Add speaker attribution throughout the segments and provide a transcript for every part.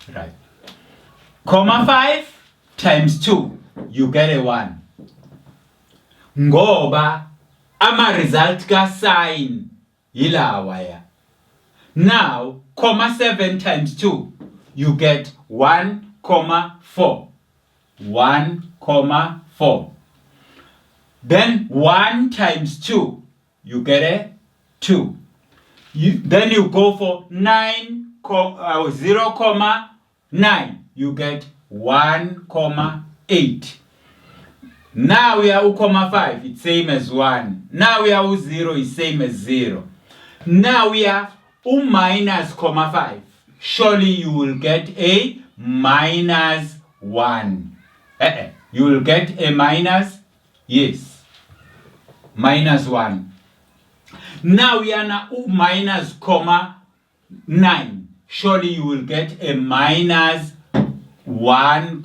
Speaker 1: Right. Comma 5 times 2, you get a 1. Ngoba ama result ka sign yilawa ya. Now, comma 7 times 2, you get 1, 4. 1, 4. Then 1 times 2, you get a 2. Then you go for 0, 9, you get 1, 8. Now we are 5, it's same as 1. Now we are 0, it's same as 0. Now we are minus 5. Surely you will get a minus 1. You will get a minus, yes, minus 1. Now we are now minus 9. Surely you will get a minus 1,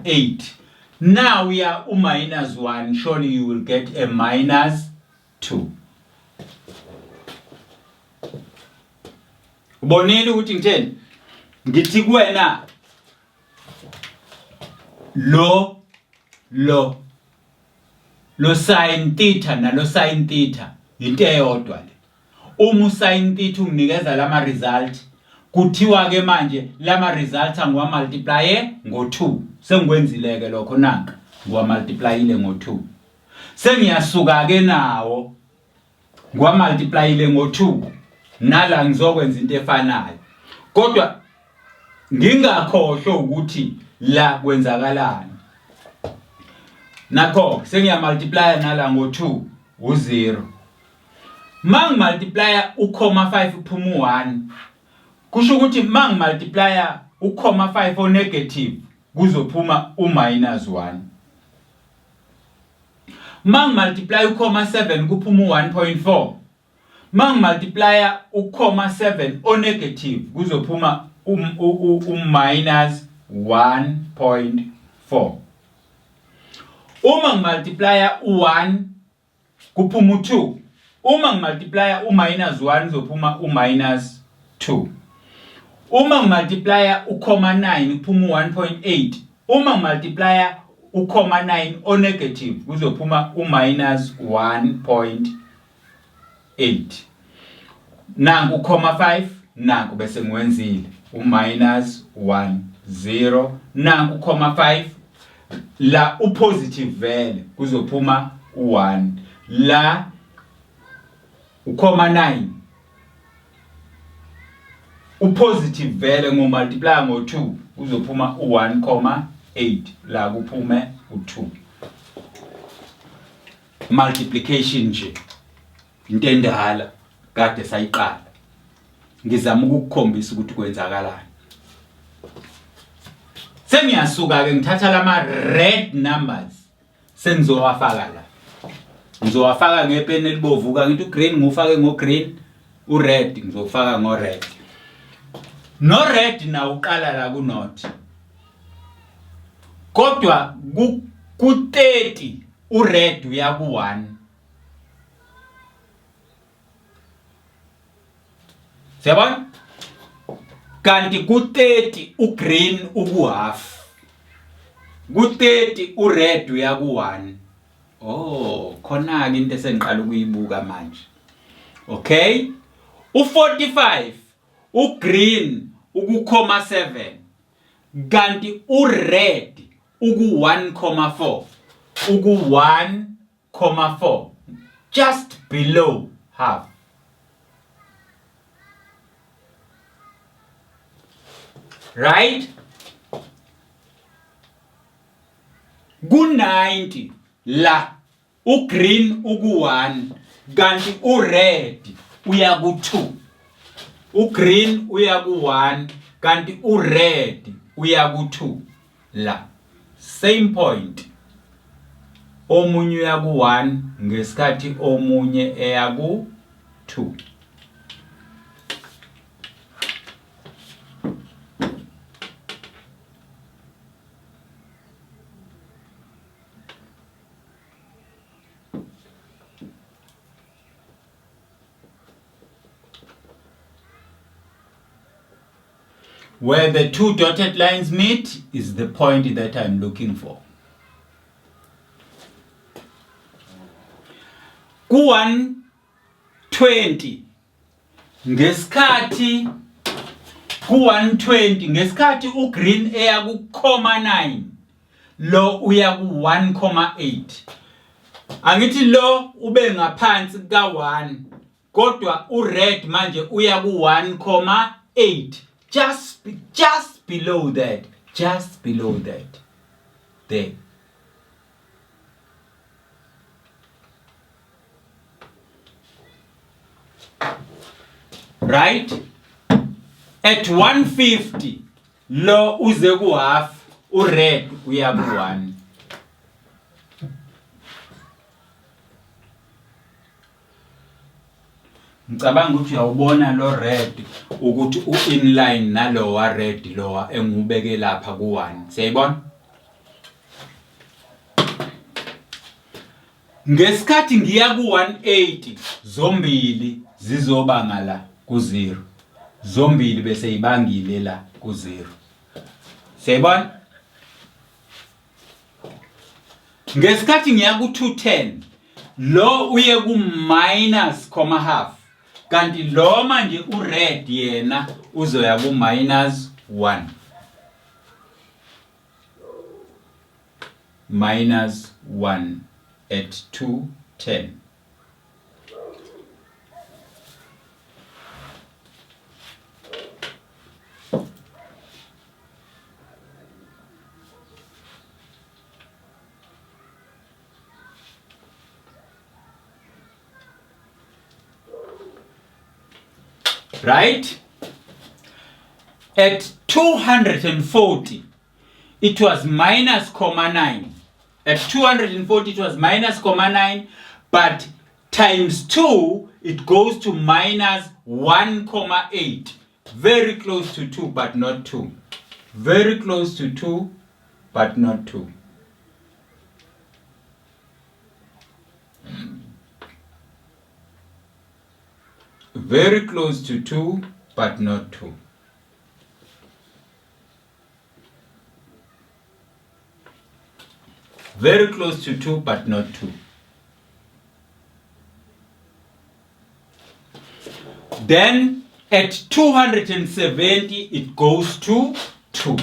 Speaker 1: 8. Now we are minus 1. Surely you will get a minus 2. Ubonile ukuthi ngitheni? Ngithi kuwena lo sin theta nalo sin theta into eyodwa le. Uma sin theta unginikeza lama result, kuthiwa ke manje lama result angiwa multiply ngo2. Sengikwenzile ke lokho nanka. Ngiwa multiplyile ngo2. Sengiyasuka ke nawo. Ngiwa multiplyile ngo2. Nala ngizokwenza into efanayo. Kodwa ngingakhohlwa ukuthi la kwenzakalani. Nakho sengiya multiply nala ngo2 u0. Mang multiply u,5 uphuma u1. Kusho ukuthi mang multiply u,5 o negative kuzophuma u-minus 1. Mang multiply u,7 kuphuma u1.4. Mang multiply u,7 o negative kuzophuma u-minus 1.4. Uma ngimultiply u1 kuphuma u2. Uma ngimultiply u-minus 1 kuzophuma u-minus 2. Uma ngimultiply u,9 kuphuma u1.8. Uma ngimultiply u,9 o negative kuzophuma u-minus 1.8. Nangu u,5 nangu bese ngiwenzile u-minus 1, 0. Nangu u,5 la u-positive vele kuzophuma u1. La u,9 u-positive vele ngomultiply ngo2 kuzophuma u1.8. La kuphume u2. Multiplication nje into endala kade sayiqala. Ngizama ukukukhombisa ukuthi kwenzakalani. Sengiyasuka ke ngithatha lama red numbers sengizowafaka la. Ngizowafaka ngepeni elibovuka ngithi ugreen ngufake ngogreen, ured ngizofaka ngored. No red na uqala la ku not. Kodwa ku30 ured uya ku1. Siyabona? Kanti ku30 ugreen uku-half. Ku30 ured uya ku1. Oh, khona ke into esengiqala ukuyibuka manje. Okay? U45 ugreen uku-7. Kanti ured uku-1.4. Uku-1.4. Just below half. Right? Ku90 la ugreen uku1 kanti ured uya ku2. Ugreen uya ku1 kanti ured uya ku2 la. Same point. Omunye uya ku1 ngesikhathi omunye eya ku2. Where the two dotted lines meet is the point that I'm looking for. Ku-120 ngesikhathi ku-120 ngesikhathi ugreen eya ku-9 lo uya ku-1,8 angithi lo ube ngaphansi ka-1 kodwa ured manje uya ku-1,8 just below that there. Right? At 150 lo uze ku half ured uya ku1. Ngicabanga ukuthi uyawubona lo red ukuthi u-inline nalowa red lowa engubeke lapha ku1. Siyayibona? Ngesikhathi ngiya ku180 zombili zizobanga la ku0. Zombili bese ibangile la ku0. Siyayibona? Ngesikhathi ngiya ku210 lo uye ku -,half kanti lo manje ured yena uzoya ku -1. -1 at 210. Right? At 240 it was -,9. At 240 it was -,9, but times 2 it goes to -1,8. Very close to 2 but not 2. Very close to 2 but not 2. Very close to 2 but not 2. Very close to 2 but not 2. Then at 270 it goes to 2.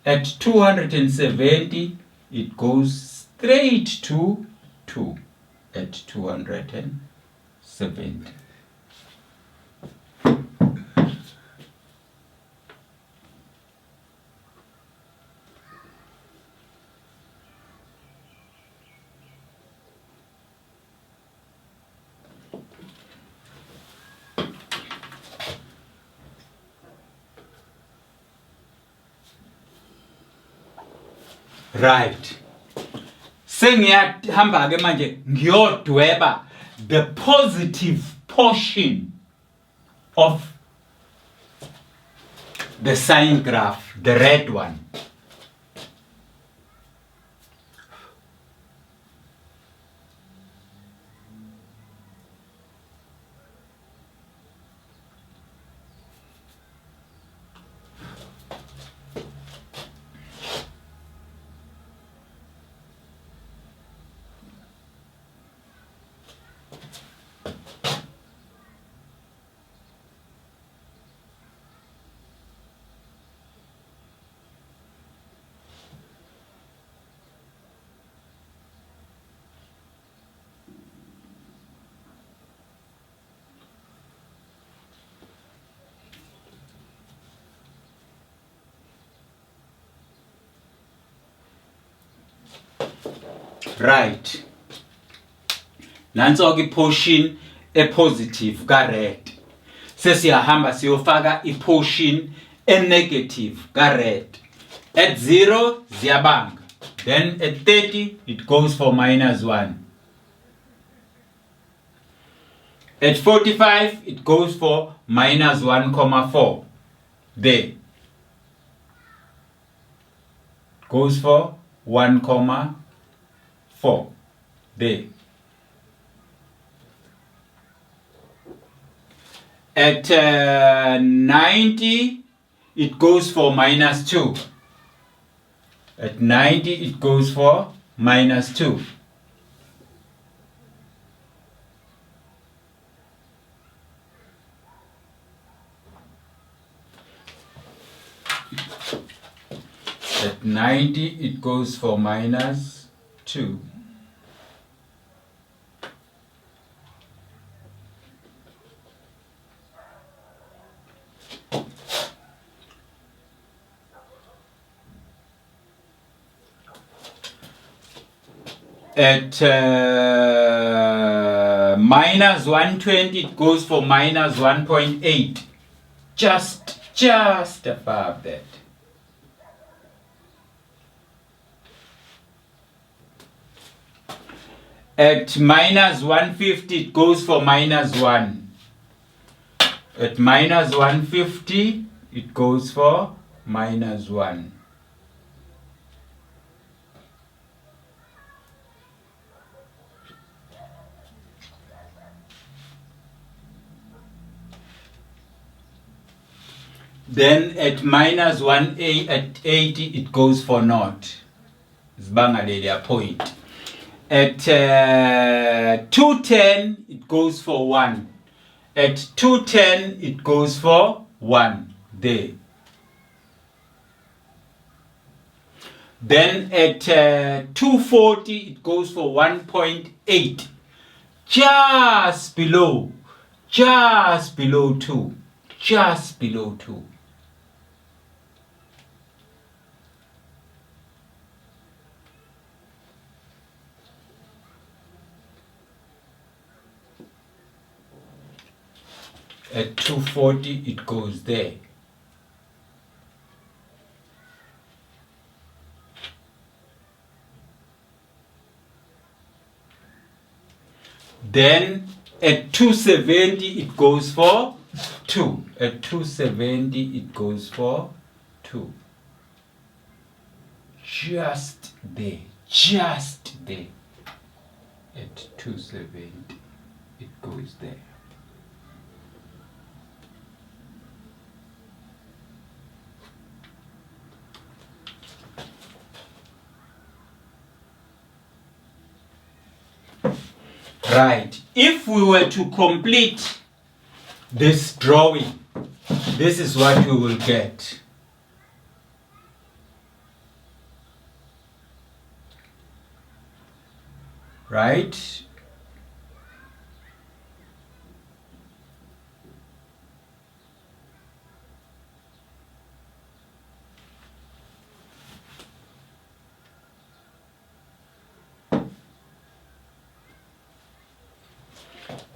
Speaker 1: At 270 it goes straight to 2 at 270. Right. Sengiyahamba ke manje ngiyodweba the positive portion of the sine graph, the red one. Right. Nanso ke portion positive ka red. Sesiyahamba siyofaka portion negative ka red. At 0 ziyabanga. Then at 30 it goes for -1. At 45 it goes for -1,4. There. Goes for 1,4. There. At 90 it goes for minus 2. At 90, it goes for minus 2. At 90, it goes for minus 2. At minus 120, it goes for minus 1.8. Just above that. At minus 150, it goes for minus 1. At minus 150, it goes for minus 1. Then at minus 180, at 80, it goes for naught. Zbangalele point. At 210, it goes for 1. At 210, it goes for 1. There. Then at 240, it goes for 1.8. Just below 2. Just below 2. At 240, it goes there. Then at 270, it goes for 2. At 270, it goes for 2. Just there. Just there. At 270, it goes there. Right, if we were to complete this drawing, this is what we will get. Right?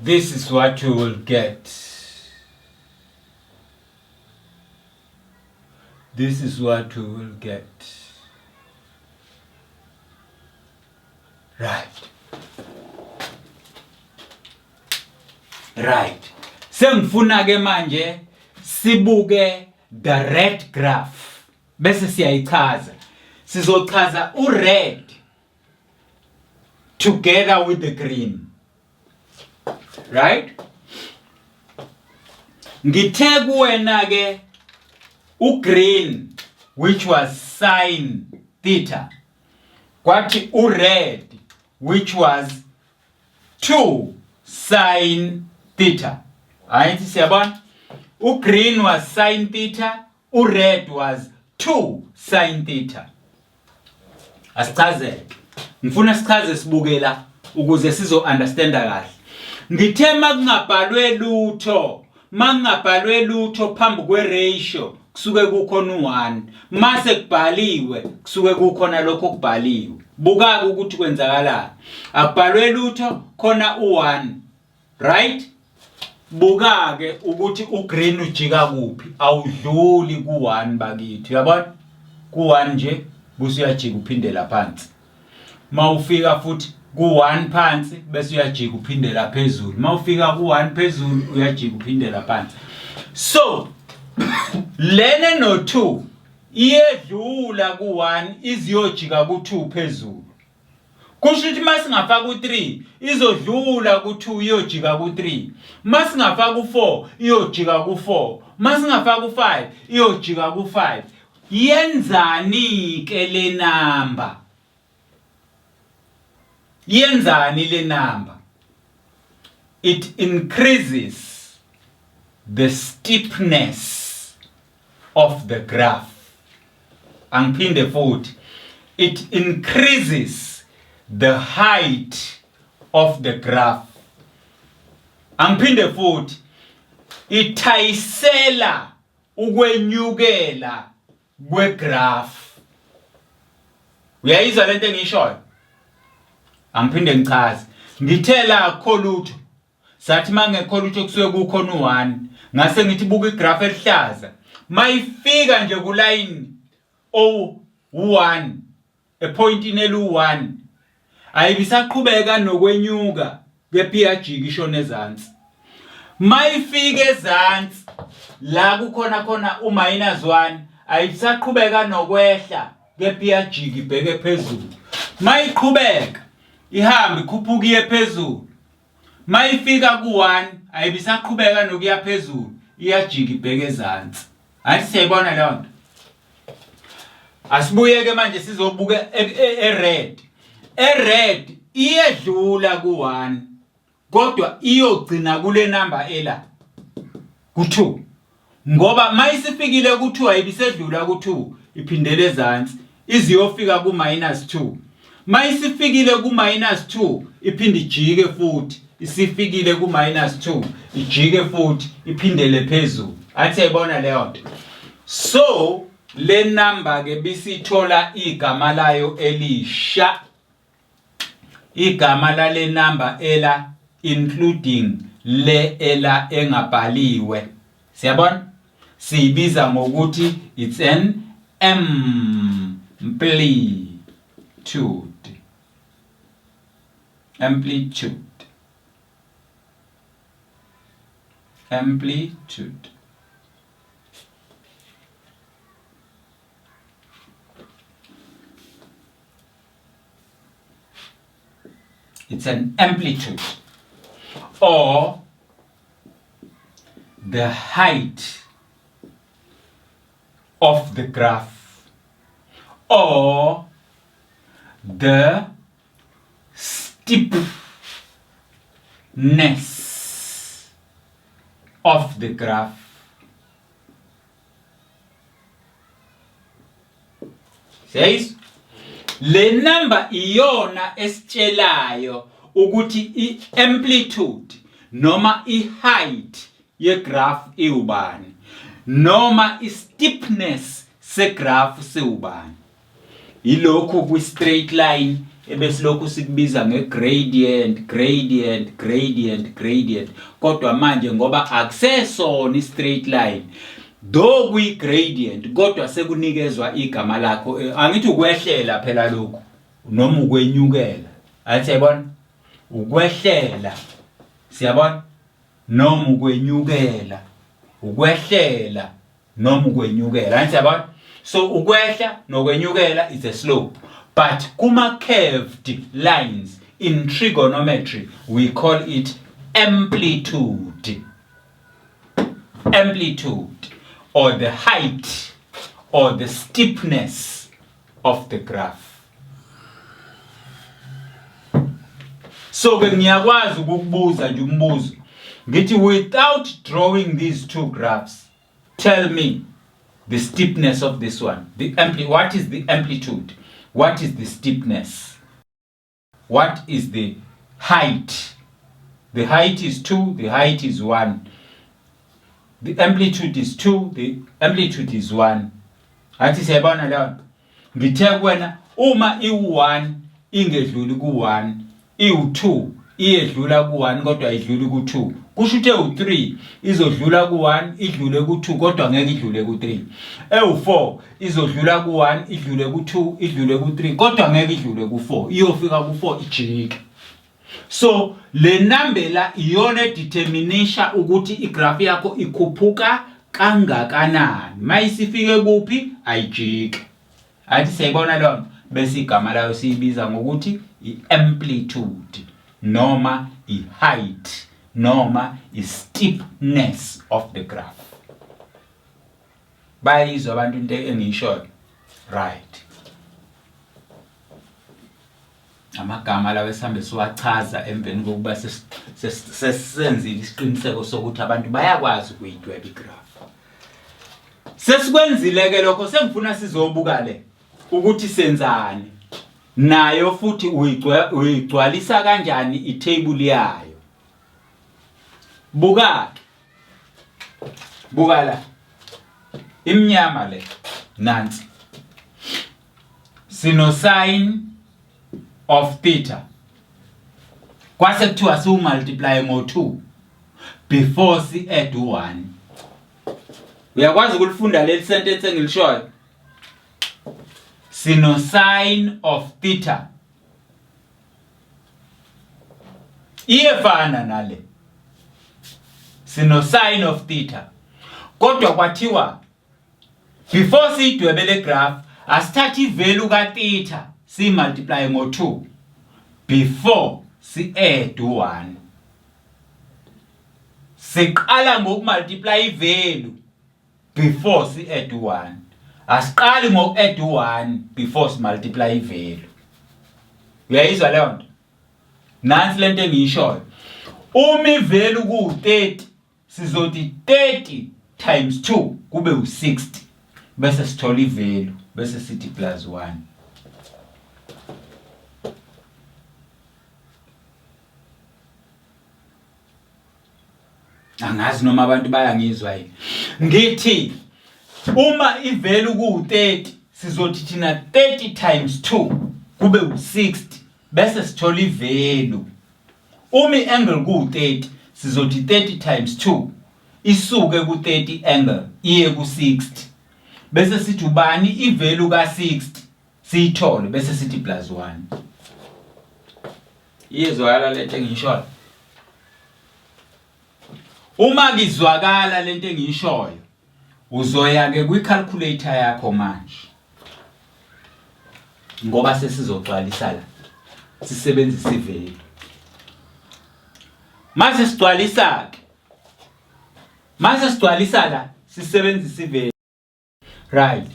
Speaker 1: This is what you will get. This is what you will get. Right. Right. Sengifuna ke manje sibuke the red graph. Bese siyayichaza. Sizochaza u-red together with the green. Right? Ngithe kuwena ke u-green, which was sine theta, kwathi u-red, which was 2 sine theta. Ayithi siyabona? U-green was sine theta, u-red was 2 sine theta. Asichazele. Ngifuna sichaze sibukela ukuze sizo understanda kahle. Ngithe makungabhalwe lutho phambi kwe-ratio kusuke kukhona u-1, mase kubhaliwe kusuke kukhona lokho kubhaliwe. Buka ukuthi kwenzakalani. Akubhalwe lutho khona u-1, right? Buka ke ukuthi u-green ujika kuphi, awudluli ku-1 bakithi. Uyabona? Ku-1 nje bese uyajika uphindela phansi. Mawufika futhi ku-1 phansi bese uyajika uphindela phezulu. Mawufika ku-1 phezulu uyajika uphindela phansi. So lene no2 iyedlula ku-1 iziyojika ku2 phezulu. Kusho ukuthi masingafaka u3 izodlula ku2 iyojika ku3. Masingafaka u4 iyojika ku4. masingafaka u5 iyojika ku5 yenzani ke le number yenzani le number it increases the steepness of the graph angiphinde futhi it increases the height of the graph angiphinde futhi ithayisela ukwenyukela kwegraph uyayizwa lento engishoyo angiphinde ngichaze ngithela akho lutho sathi mangekho lutho kusuke kukhona u1 ngase ngithi buka igraph elihlaza mayifika nje ku line o1 epoint inelu1 ayibisaqhubeka nokwenyuka kepiyajika ishona ezantsi mayifika ezantsi la kukhona khona u-1 ayisaqhubeka nokwehla kepiyajika ibheke phezulu mayiqhubeka ihamba ikhuphuka iye phezulu mayifika ku1 ayibisaqhubeka nokuya phezulu iyajika ibheke ezantsi athi siyayibona leyo nto asibuyeke manje sizobuka ered iyedlula ku1 kodwa iyogcina kule number ela ku2 ngoba mayisifikile ku2 ayibisedlula ku2 iphindele ezantsi iziyofika ku-2 mayisifikile ku-2 iphinde ijike futhi isifikile ku-2 ijike futhi iphindele phezulu athi ayibona leyo nto so le number ke bisithola igama layo elisha igama la le number ela including le ela engabhaliwe siyabona siyibiza ngokuthi it's an amplitude it's an amplitude or the height of the graph or the steepness of the graph. Says le number iyona esitshelayo ukuthi i-amplitude noma i-height yegraph iubani noma i-steepness segraph siubani ilokhu kwi-straight line ebesilokhu sikubiza nge-gradient kodwa manje ngoba akusesona i-straight line do kwi-gradient kodwa sekunikezwa igama lakho angithi ukwehlela phela lokhu noma ukwenyukela athi yabona ukwehlela siyabona noma ukwenyukela ukwehlela noma ukwenyukela athi yabona so ukwehla nokwenyukela is a slope but kuma curved lines in trigonometry we call it amplitude or the height or the steepness of the graph. So ke ngiyakwazi ukukubuza nje umbuzo ngithi without drawing these two graphs tell me the steepness of this one. What is the amplitude? What is the steepness? What is the height? The height is 2, the height is 1. The amplitude is 2, the amplitude is 1. Athi siyabona la ngithe kwena uma i1 ingedluli ku1 i2 iyedlula ku1 kodwa ayidluli ku2 kusho ukuthi u3 izodlula ku1 idlule ku2 kodwa ngeke idlule ku3 u4 izodlula ku1 idlule ku2 idlule ku3 kodwa ngeke idlule ku4 iyofika ku4 ijike. So le number la iyona determinisha ukuthi igraph yakho ikhuphuka kangakanani mayisifike kuphi ayijike athi siyibona lo bese igama layo siyibiza ngokuthi i-amplitude noma i-height noma i-steepness of the graph. bayizwa abantu into engiyishoyo. Right. Amagama lawo esihambe siwachaza emveni kokuba sesenzile isiqiniseko sokuthi abantu bayakwazi ukuyidweba igraph. Sesikwenzile ke lokho sengifuna sizobuka le ukuthi senzani. Nayo futhi uyigcwalisa kanjani itable yayo. Buka la. Imnyama le nansi. Sino sin of theta. Kwase kuthiwa si multiply ngo2 before si add 1. Uyakwazi ukulifunda leli sentence engilishoyo. Sino sin of theta. Iyefana nale. Sino sin of theta. Kodwa kwathiwa before sidwebele graph asithatha ivalue ka theta si multiply ngo2 before si add 1. Siqala ngokumultiply ivalue before si add 1. Asiqali ngoku add 1 before si multiply ivalue. Uyayizwa leyo nto? Nansi lento engiyishoyo. Uma ivalue ku 30 sizothi 30 times 2 kube u60 bese sithola ivalue bese sithi plus 1. Angazi noma abantu bayangizwa yini. Ngithi uma ivalue ku 30 sizothi thina 30 times 2 kube u60 bese sithola ivalue. Uma iangle ku 30 sizothi 30 times 2 isuke ku 30 angle iye ku 60 bese sithi ubani ivalue ka 60 siyithole bese sithi plus 1. Iyezwakala lento engiyishoyo. Uma kizwakala lento engiyishoyo uzoya ke kwi calculator yakho manje. Ngoba sesizogcwalisa la sisebenzisa ivalue. Mase sigcwalisa la sisebenzisa ivalue. Right.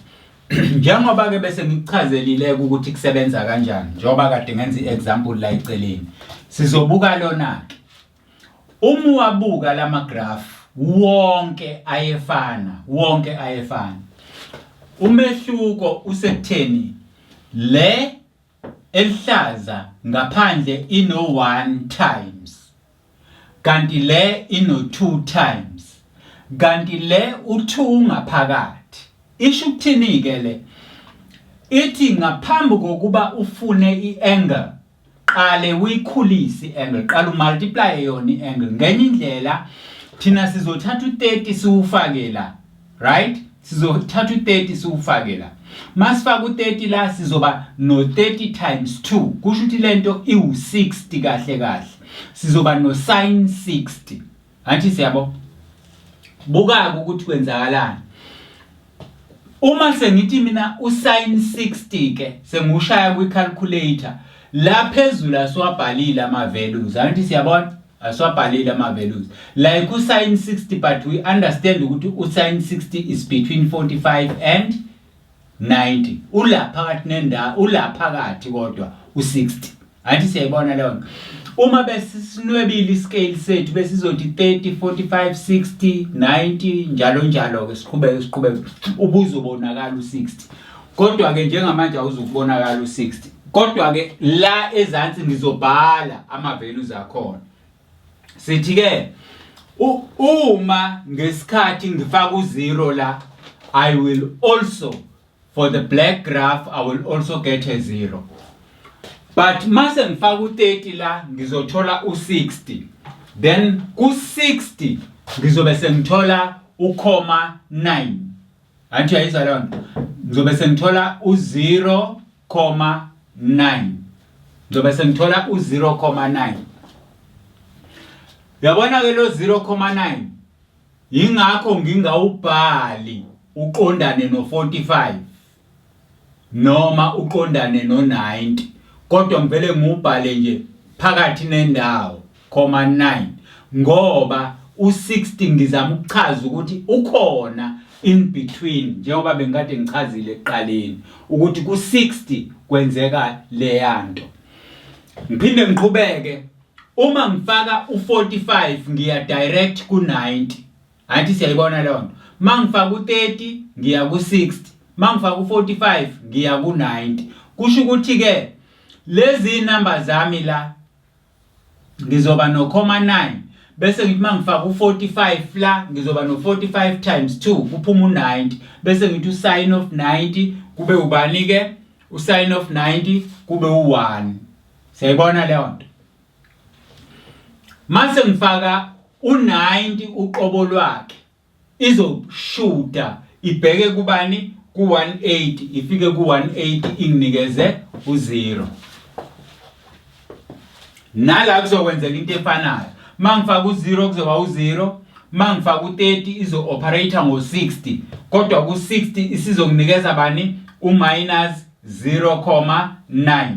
Speaker 1: Njengoba ke bese ngichazelile ukuthi kusebenza kanjani njengoba kade ngenza iexample la eceleni sizobuka lona ke. Uma wabuka lama graph wonke ayefana. Umehluko usekutheni le elihlaza ngaphandle ino 1 times kanti le ino 2 times kanti le u2 ngaphakathi. Isho ukuthini ke le? Ithi ngaphambi kokuba ufune iangle qale uyikhulise iangle, qala umultiply yona iangle. Ngenye indlela thina sizothatha u30 siwufake la, right? Sizothatha u30 siwufake la. Masifaka u30 la sizoba no 30 times 2. Kusho ukuthi lento iwu60 kahle. Sizoba no sin 60. Anti siyabo? Buka ukuthi kwenzakalani. Uma sengithi mina usin 60 ke sengushaya kwi calculator la phezulu aswabhalile ama values. Anti siyabona? Aswabhalile ama values. Like usin 60 but we understand ukuthi usin 60 is between 45 and 90. Ula phakathi nenda, ula phakathi kodwa u60. Anti siyabona leyo. Uma bese sinwebile iscale sethu bese sizothi 30 45 60 90 njalo ke siqhubeke ubuzobonakala u60. Kodwa ke njengamanje awuzukubonakala u60. Kodwa ke la ezansi ngizobhala ama values akhona. Sithi ke uma ngesikhathi ngifaka u0 la I will also for the black graph I will also get a 0. But mase ngifaka u30 la ngizothola u60. Then ku60 ngizobe sengithola u,9. Anti ayizwa leyo nto. Ngizobe sengithola u0,9. Ngizobe sengithola u0,9. Yabona ke lo 0,9 ingakho ngingawubhali uqondane no45 noma uqondane no90. Kodwa ngivele ngubhale nje phakathi nendawo, 9 ngoba u60 ngizama ukuchaza ukuthi ukhona in between njengoba bengikade ngichazile ekuqaleni ukuthi ku60 kwenzeka le yanto. Ngiphinde ngiqhubeke uma ngifaka u45 ngiya direct ku90. Athi siyayibona leyo nto. Mangifaka u30 ngiya ku60, mangifaka u45 ngiya ku90. Kusho ukuthi ke lezi number zami la ngizoba no 9 bese ngithi mangifaka u45 la ngizoba no 45 times 2 kuphuma u90 bese ngithi usin of 90 kube ubani ke usin of 90 kube u1. Siyayibona leyo nto. Mase ngifaka u90 uqobo lwakhe izoshuda ibheke kubani ku180 ifike ku180 inginikeze u0. Nala kuzokwenzeka into efanayo. Mangifaka u0 kuzoba u0, mangifaka u30 izo operator ngo60 kodwa ku60 isizokunikeza bani u-0.9.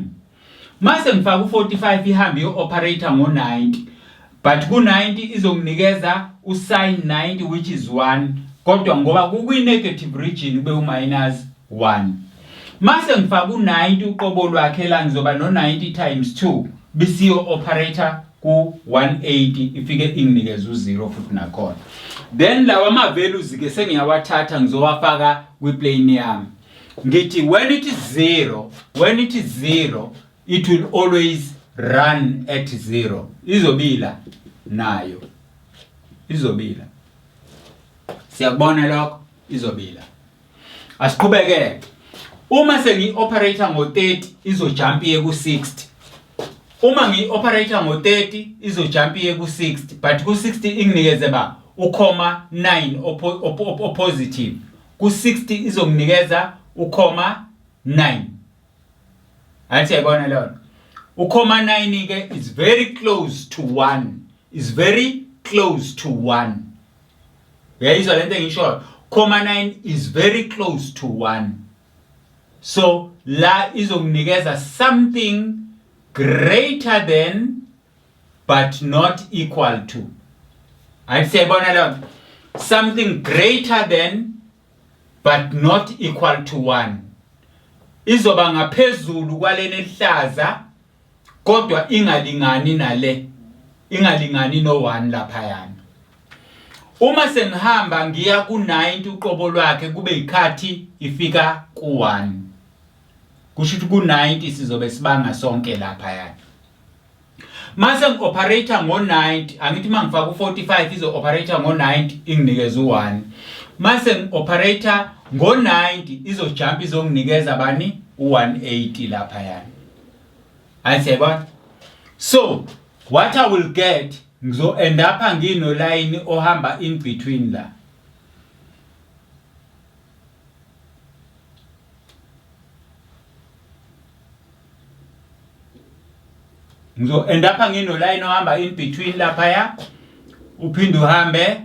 Speaker 1: Mase ngifaka u45 ihambe yo-operator ngo90 but ku90 izokunikeza usin 90 which is 1 kodwa ngoba kukwi-negative region kube u-1. Mase ngifaka u90 uqobo lwakhe la ngizoba no90 times 2 bisiyo operator ku180 ifike inginikeza u0 futhi nakhona. Then lawa ma values ke sengiyawathatha ngizowafaka kwiplane yami. Ngithi when it is 0 it will always run at 0. Izobila nayo. Izobila. Siyakubona lokho izobila. Asiqhubeke. Uma sengi-operator ngo30 izojump iye ku60. Uma ngi-operator ngo30 izojump iye ku60 but ku60 inginikeze ba u-9 positive. Ku60 izonginikeza u-9. Athi yabona leyo. U-9 ke is very close to 1. Is very close to 1. Uyayizwa lento engisho? 9 is very close to 1. So la izonginikeza something greater than but not equal to. Athi siyabona leyo. Something greater than but not equal to 1. Izoba ngaphezulu kwalena elihlaza kodwa ingalingani nale. Ingalingani no1 lapha yana. Uma sengihamba ngiya ku90 uqobo lwakhe kube ikhathi ifika ku1. Kusho ukuthi ku90 sizobe sibanga sonke lapha yana. Mase ngi-operator ngo90 angithi mangifaka u45 izo-operator ngo90 inginikeza u1. Mase ngi-operator ngo90 izojump izonginikeza bani u180 lapha yana. Ayisebona? So what I will get ngizo end up ngino line ohamba in between la. Ngizo end up ngino line ohamba in between lapha ya uphinde uhambe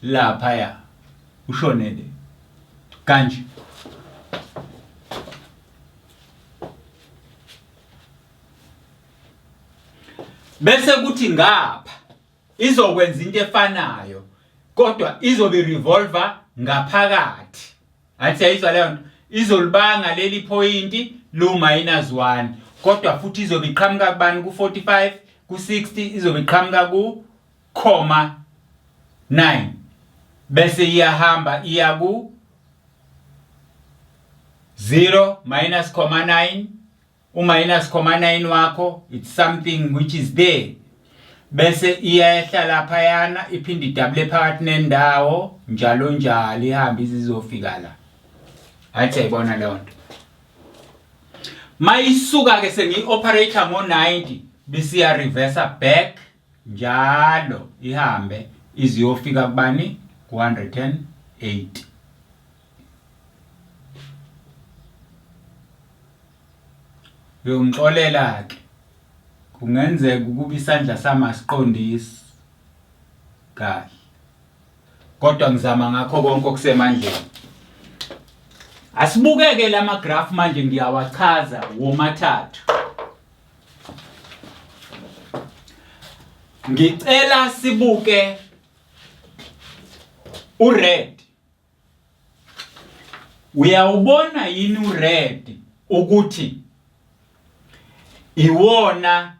Speaker 1: lapha ya ushonele kanje. Bese kuthi ngapha izokwenza into efanayo kodwa izobe revolver ngaphakathi. Athi ayizwa leyo nto izolibanga leli point lo -1 kodwa futhi izobe iqhamuka kubani ku45 ku60 izobe iqhamuka ku 9 bese iyahamba iya ku 0 -9 u-9 wakho it's something which is there bese iyehla lapha yana iphinde idouble phakathi nendawo njalo njalo ihamba izizofika la. Athi ayibona leyo nto. Mayisuka ke sengi-operator ngo90 bisiya reverse back njalo ihambe iziyofika kubani ku108. Ngixolela ke kungenzeka ukuba isandla sami asiqondisi kahle kodwa ngizama ngakho konke okusemandleni. Asibukeke lama graph manje ngiyawachaza womathathu. Ngicela sibuke ured Uyawubona yini ured ukuthi iwona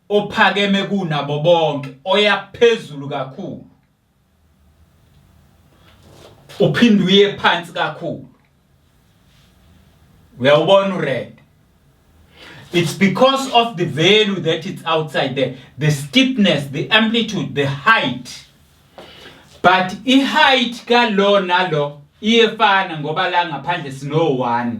Speaker 1: ophakeme kunabo bonke, oyaphezulu kakhulu, uphinde uye phansi kakhulu. Uyawubona ured? It's because of the value that it's outside there, the steepness, the amplitude, the height. But i-height kalo nalo iyefana ngoba la ngaphandle sino 1.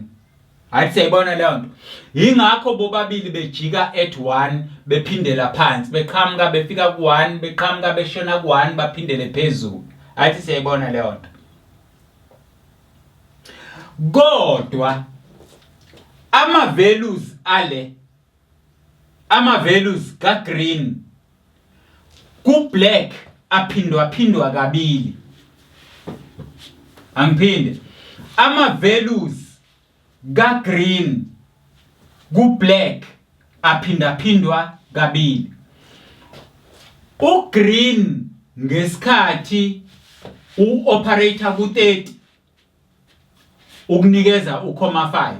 Speaker 1: Athi siyibona leyo nto. Ingakho bobabili bejika at 1 bephindela phansi, beqhamuka befika ku1, beqhamuka beshona ku1 baphindele phezulu. Athi siyibona leyo nto. Kodwa ama values ka green ku black aphindwa kabili. Angiphinde. Ama values ka green ku black aphindwa kabili. U green ngesikhathi u-operator ku 30 ukunikeza u,5.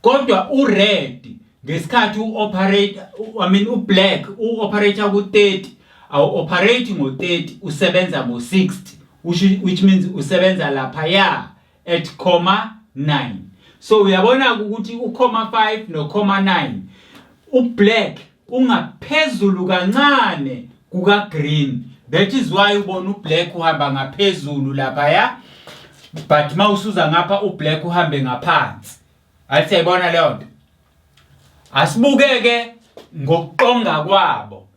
Speaker 1: Kodwa ured ngesikhathi u-black u-operator ku 30 awu-operate ngo 30 usebenza ngo 60, which means usebenza lapha at 9. So uyabona ukuthi u,5 no,9 u-black ungaphezulu kancane kuka green. That is why ubona u-black uhamba ngaphezulu lapha but mawusuza ngapha u-black uhambe ngaphansi. Athi siyibona leyo nto. Asibukeke ngokuqonga kwabo.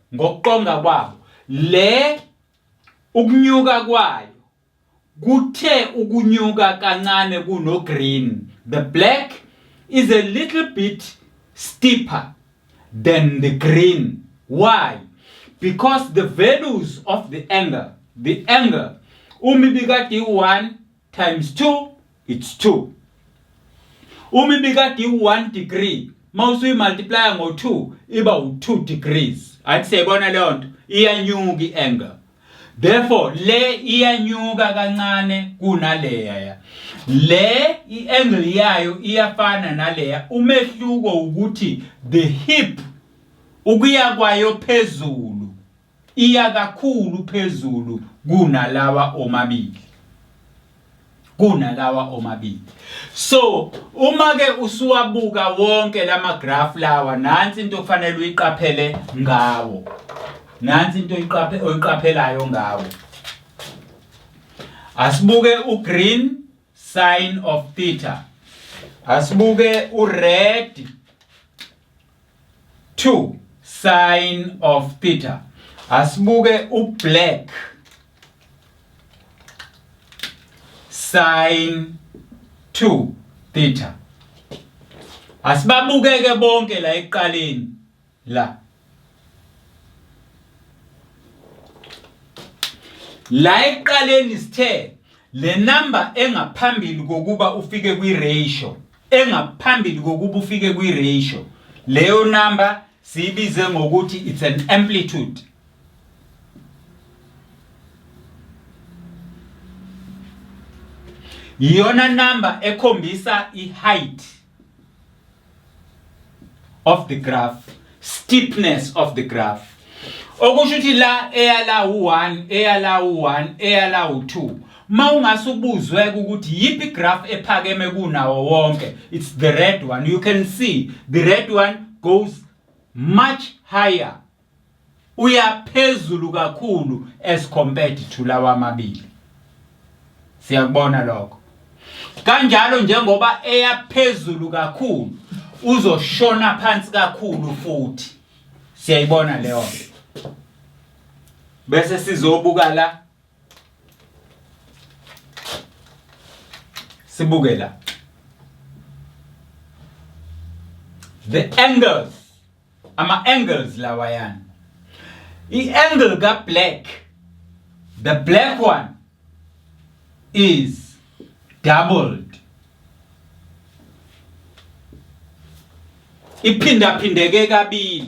Speaker 1: Le ukunyuka kwayo kuthe ukunyuka kancane kuno green. The black is a little bit steeper than the green. Why? Because the values of the angle umibikade 1 times 2, it's 2. Umibikade 1 degree, mawusuyi multiply ngo 2 iba u2 degrees. Athi siyibona leyo nto, iyanyuka iangle. Therefore le iyanyuka kancane kunaleya. Le iangle yayo iyafana naleya. Umehluko ukuthi the hip ukuya kwayo phezulu iya kakhulu phezulu kunalawa omabili. So uma ke usuwabuka wonke lama graph lawa, nansi into kufanele uyiqaphele ngawo. Nansi into oyiqaphelayo ngawo. Asibuke ugreen sin of theta. Asibuke ured 2 sin of theta. Asibuke ublack sin 2 theta. Asibabukeke bonke la ekuqaleni la. La ekuqaleni sithe le number engaphambili kokuba ufike kwi-ratio, leyo number siyibize ngokuthi it's an amplitude. Iyona number ekhombisa i-height of the graph, steepness of the graph. Okusho ukuthi la eyala u1, eyala u2. Mawungasubuzwe ukuthi yipi graph ephakeme kunawo wonke, it's the red one. You can see the red one goes much higher. Uyaphezulu kakhulu as compared to lawa amabili. Siyakubona lokho. Kanjalo njengoba eyaphezulu kakhulu uzoshona phansi kakhulu futhi. Siyayibona leyo nto. Bese sizobuka la. Sibuke la. The angles. Ama angles lawayana. I-angle ka black. The black one is doubled. Iphinda phindeke kabili.